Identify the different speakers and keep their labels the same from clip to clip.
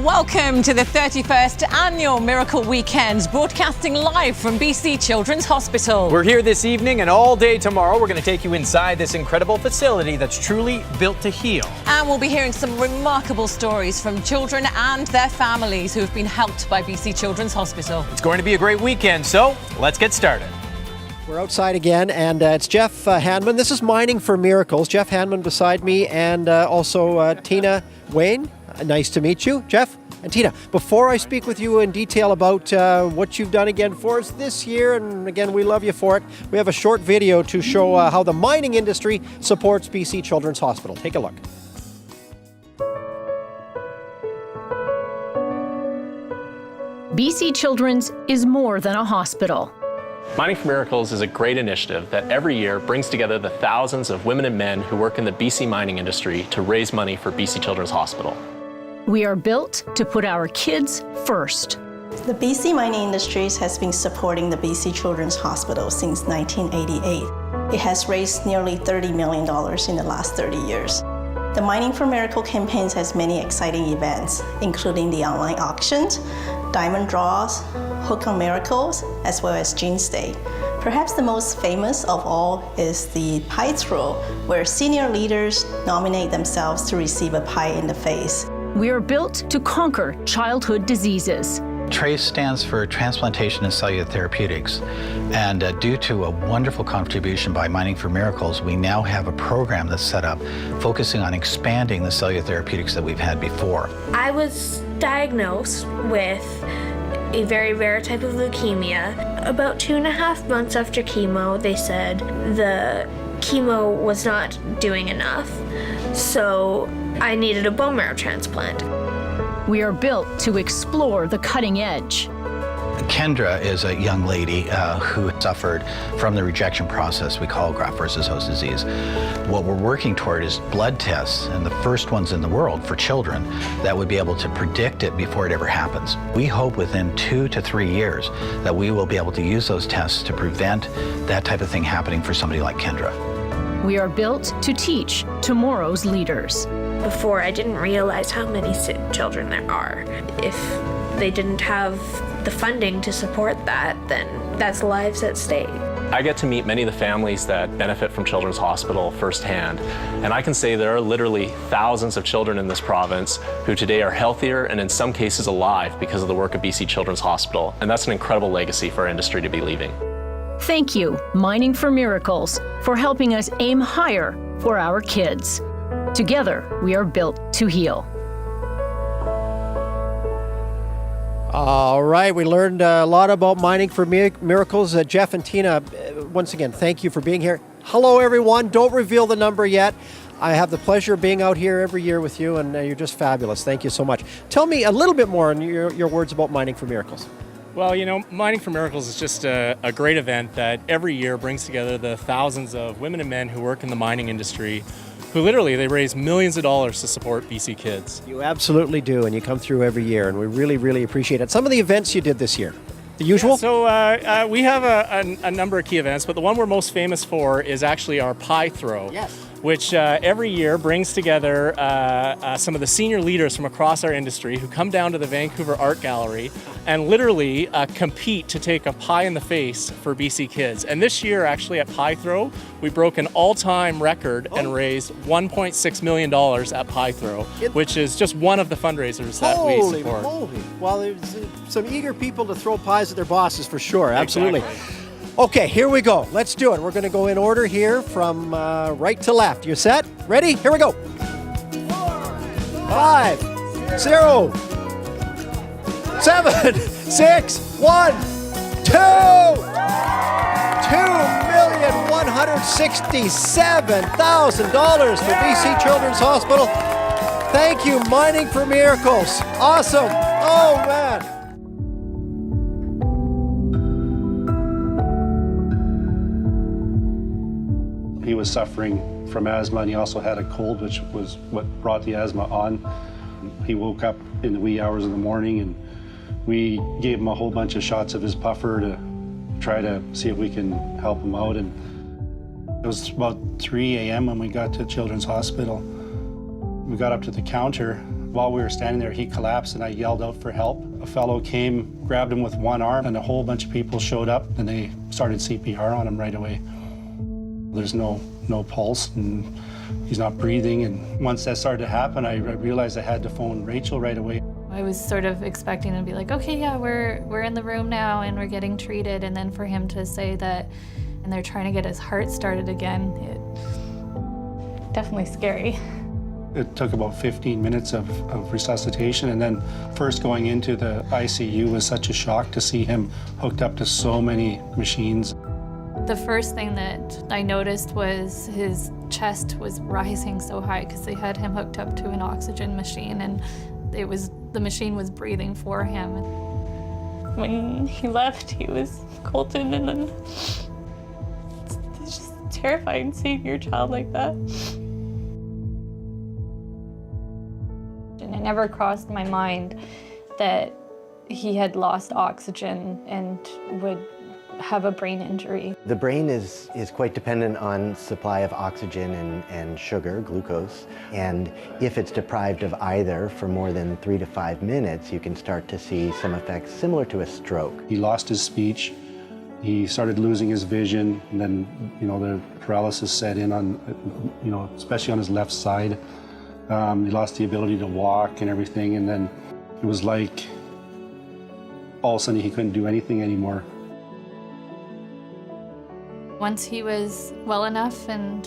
Speaker 1: Welcome to the 31st Annual Miracle Weekend, broadcasting live from BC Children's Hospital.
Speaker 2: We're here this evening and all day tomorrow. We're going to take you inside this incredible facility that's truly built to heal.
Speaker 1: And we'll be hearing some remarkable stories from children and their families who have been helped by BC Children's Hospital.
Speaker 2: It's going to be a great weekend, so let's get started.
Speaker 3: We're outside again, and it's Jeff Hanman. This is Mining for Miracles. Jeff Hanman beside me, and also Tina Wayne. Nice to meet you, Jeff and Tina. Before I speak with you in detail about what you've done again for us this year, and again, we love you for it, we have a short video to show how the mining industry supports BC Children's Hospital. Take a look.
Speaker 4: BC Children's is more than a hospital.
Speaker 5: Mining for Miracles is a great initiative that every year brings together the thousands of women and men who work in the BC mining industry to raise money for BC Children's Hospital.
Speaker 4: We are built to put our kids first.
Speaker 6: The BC Mining Industries has been supporting the BC Children's Hospital since 1988. It has raised nearly $30 million in the last 30 years. The Mining for Miracle campaigns has many exciting events, including the online auctions, diamond draws, Hook on Miracles, as well as Jeans Day. Perhaps the most famous of all is the pie throw, where senior leaders nominate themselves to receive a pie in the face.
Speaker 4: We are built to conquer childhood diseases.
Speaker 7: TRACE stands for Transplantation and Cellular Therapeutics, and due to a wonderful contribution by Mining for Miracles, we now have a program that's set up focusing on expanding the cellular therapeutics that we've had before.
Speaker 8: I was diagnosed with a very rare type of leukemia. About 2.5 months after chemo, they said the chemo was not doing enough, so I needed a bone marrow transplant.
Speaker 4: We are built to explore the cutting edge.
Speaker 7: Kendra is a young lady who suffered from the rejection process we call graft versus host disease. What we're working toward is blood tests, and the first ones in the world for children that would be able to predict it before it ever happens. We hope within 2 to 3 years that we will be able to use those tests to prevent that type of thing happening for somebody like Kendra.
Speaker 4: We are built to teach tomorrow's leaders.
Speaker 8: Before, I didn't realize how many sick children there are. If they didn't have the funding to support that, then that's lives at stake.
Speaker 5: I get to meet many of the families that benefit from Children's Hospital firsthand, and I can say there are literally thousands of children in this province who today are healthier and in some cases alive because of the work of BC Children's Hospital, and that's an incredible legacy for our industry to be leaving.
Speaker 4: Thank you, Mining for Miracles, for helping us aim higher for our kids. Together, we are built to heal.
Speaker 3: All right, we learned a lot about Mining for Miracles. Jeff and Tina, once again, thank you for being here. Hello, everyone. Don't reveal the number yet. I have the pleasure of being out here every year with you, and you're just fabulous. Thank you so much. Tell me a little bit more in your words about Mining for Miracles.
Speaker 9: Well, you know, Mining for Miracles is just a great event that every year brings together the thousands of women and men who work in the mining industry, who literally, they raise millions of dollars to support BC kids.
Speaker 3: You absolutely do, and you come through every year, and we really, really appreciate it. Some of the events you did this year, the usual?
Speaker 9: Yeah, so we have a number of key events, but the one we're most famous for is actually our pie throw.
Speaker 3: Yes.
Speaker 9: Which every year brings together some of the senior leaders from across our industry who come down to the Vancouver Art Gallery and literally compete to take a pie in the face for BC kids. And this year, actually, at Pie Throw, we broke an all-time record and raised $1.6 million at Pie Throw, which is just one of the fundraisers that we support.
Speaker 3: Holy moly. Well, there's some eager people to throw pies at their bosses for sure, absolutely.
Speaker 9: Exactly.
Speaker 3: Okay, here we go. Let's do it. We're going to go in order here from right to left. You set? Ready? Here we go. 5, 0, 7, 6, 1, 2. $2,167,000 for BC Children's Hospital. Thank you, Mining for Miracles. Awesome. Oh, man.
Speaker 10: He was suffering from asthma, and he also had a cold, which was what brought the asthma on. He woke up in the wee hours of the morning, and we gave him a whole bunch of shots of his puffer to try to see if we can help him out. And it was about 3 a.m. when we got to Children's Hospital. We got up to the counter, While we were standing there, he collapsed and I yelled out for help. A fellow came, grabbed him with one arm, and a whole bunch of people showed up and they started CPR on him right away. There's no pulse and he's not breathing. And once that started to happen, I realized I had to phone Rachel right away.
Speaker 11: I was sort of expecting to be like, okay, yeah, we're in the room now and we're getting treated. And then for him to say that, and they're trying to get his heart started again, definitely scary.
Speaker 10: It took about 15 minutes of resuscitation, and then first going into the ICU was such a shock to see him hooked up to so many machines.
Speaker 11: The first thing that I noticed was his chest was rising so high because they had him hooked up to an oxygen machine, and the machine was breathing for him. When he left, he was Colton, and then it's just terrifying seeing your child like that. And it never crossed my mind that he had lost oxygen and would have a brain injury.
Speaker 12: The brain is quite dependent on supply of oxygen and sugar, glucose, and if it's deprived of either for more than 3 to 5 minutes, you can start to see some effects similar to a stroke.
Speaker 10: He lost his speech, he started losing his vision, and then, the paralysis set in on, especially on his left side. He lost the ability to walk and everything, and then it was like all of a sudden he couldn't do anything anymore.
Speaker 11: Once he was well enough and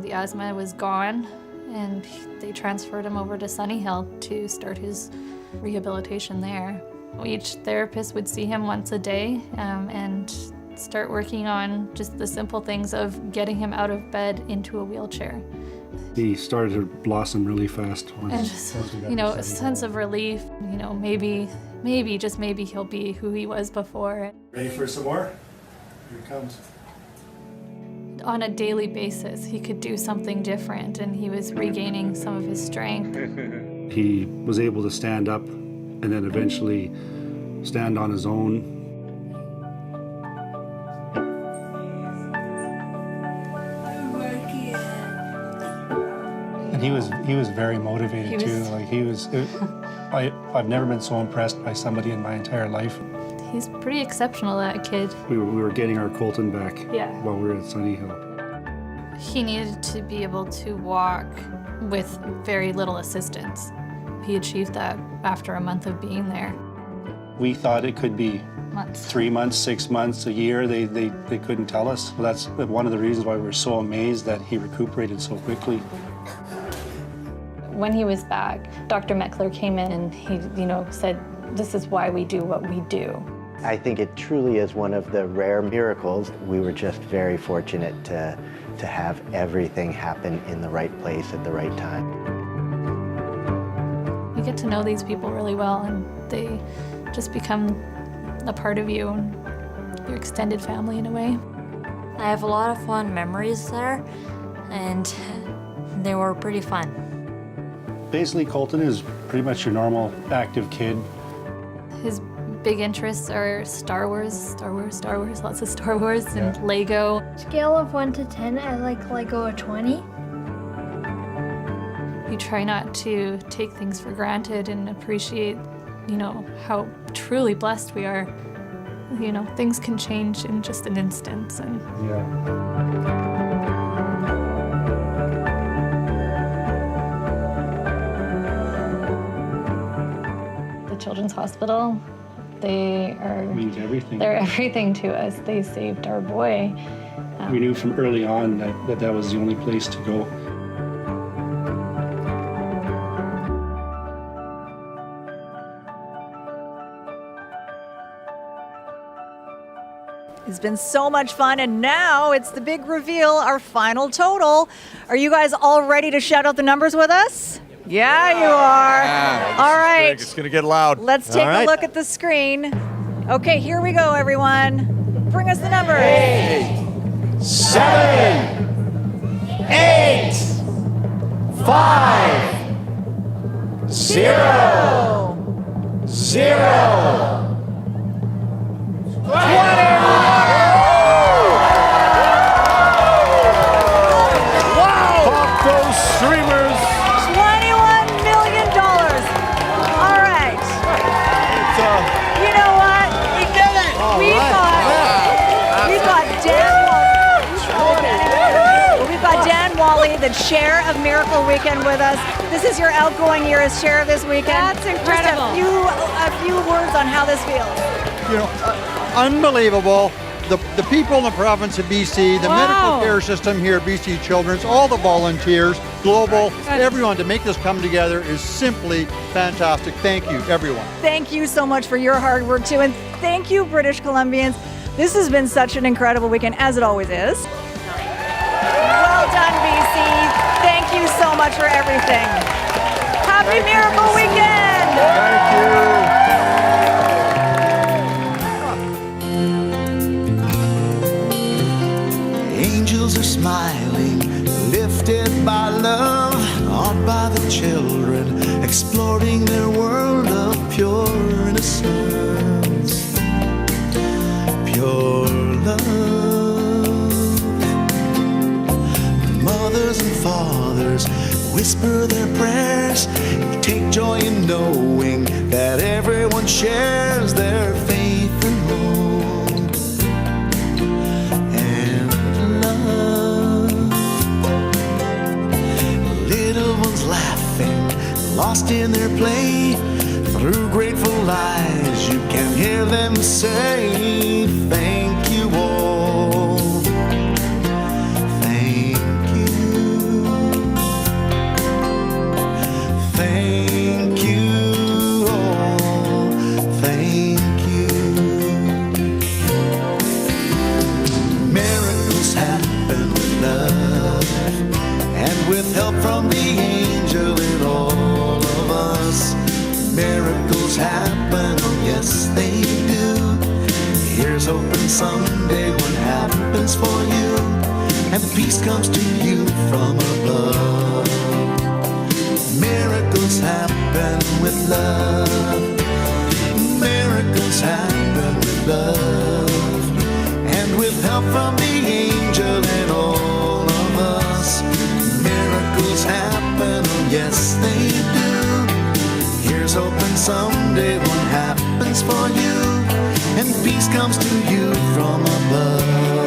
Speaker 11: the asthma was gone, and they transferred him over to Sunny Hill to start his rehabilitation there. Each therapist would see him once a day and start working on just the simple things of getting him out of bed into a wheelchair.
Speaker 10: He started to blossom really fast.
Speaker 11: And just, a sense of relief, maybe, just maybe he'll be who he was before.
Speaker 10: Ready for some more? Here it comes.
Speaker 11: On a daily basis, he could do something different, and he was regaining some of his strength.
Speaker 10: He was able to stand up and then eventually stand on his own. And he was very motivated too. I've never been so impressed by somebody in my entire life.
Speaker 11: He's pretty exceptional, that kid.
Speaker 10: We were getting our Colton back while we were at Sunny Hill.
Speaker 11: He needed to be able to walk with very little assistance. He achieved that after a month of being there.
Speaker 10: We thought it could be
Speaker 11: months.
Speaker 10: 3 months, 6 months, a year. They couldn't tell us. Well, that's one of the reasons why we're so amazed that he recuperated so quickly.
Speaker 11: When he was back, Dr. Meckler came in and he, said, "This is why we do what we do."
Speaker 12: I think it truly is one of the rare miracles. We were just very fortunate to have everything happen in the right place at the right time.
Speaker 11: You get to know these people really well, and they just become a part of you and your extended family in a way.
Speaker 13: I have a lot of fond memories there, and they were pretty fun.
Speaker 10: Basically, Colton is pretty much your normal active kid.
Speaker 11: His big interests are Star Wars, lots of Star Wars, and Lego.
Speaker 14: Scale of 1 to 10, I like Lego a 20.
Speaker 11: You try not to take things for granted and appreciate, how truly blessed we are. Things can change in just an instant. And the Children's Hospital,
Speaker 10: means everything.
Speaker 11: They're everything to us. They saved our boy.
Speaker 10: We knew from early on that was the only place to go.
Speaker 15: It's been so much fun, and now it's the big reveal, our final total. Are you guys all ready to shout out the numbers with us? Yeah, you are.
Speaker 16: Yeah,
Speaker 15: all right.
Speaker 16: It's going to get loud.
Speaker 15: Let's take a look at the screen. Okay, here we go, everyone. Bring us the numbers.
Speaker 3: 8, 7, 8, 5, 0, 0. 20!
Speaker 16: Pop those streamers.
Speaker 15: $21 million chair of Miracle Weekend with us. This is your outgoing year as chair of this weekend.
Speaker 16: That's incredible.
Speaker 15: Just a few words on how this feels.
Speaker 17: You know, unbelievable. The people in the province of BC, the medical care system here at BC Children's, all the volunteers, global, everyone to make this come together is simply fantastic. Thank you, everyone.
Speaker 15: Thank you so much for your hard work too, and thank you, British Columbians. This has been such an incredible weekend, as it always is. Well done, BC. Thank you so much for everything. Happy Miracle Weekend!
Speaker 17: Thank you.
Speaker 18: Angels are smiling, lifted by love, awed by the children, exploring their world of pure innocence, pure love. Mothers and fathers whisper their prayers, take joy in knowing that everyone shares their faith and hope. Lost in their play, through grateful eyes, you can hear them say, thank you all, thank you, thank you all, thank you. Miracles happen with love, and with help from the angel in all. Miracles happen, oh yes they do. Here's hoping someday what happens for you, and peace comes to you from above. Miracles happen with love. Miracles happen with love, and with help from the angel and all of us. Miracles happen, oh yes they do. Here's hoping someday what happens for you, and peace comes to you from above.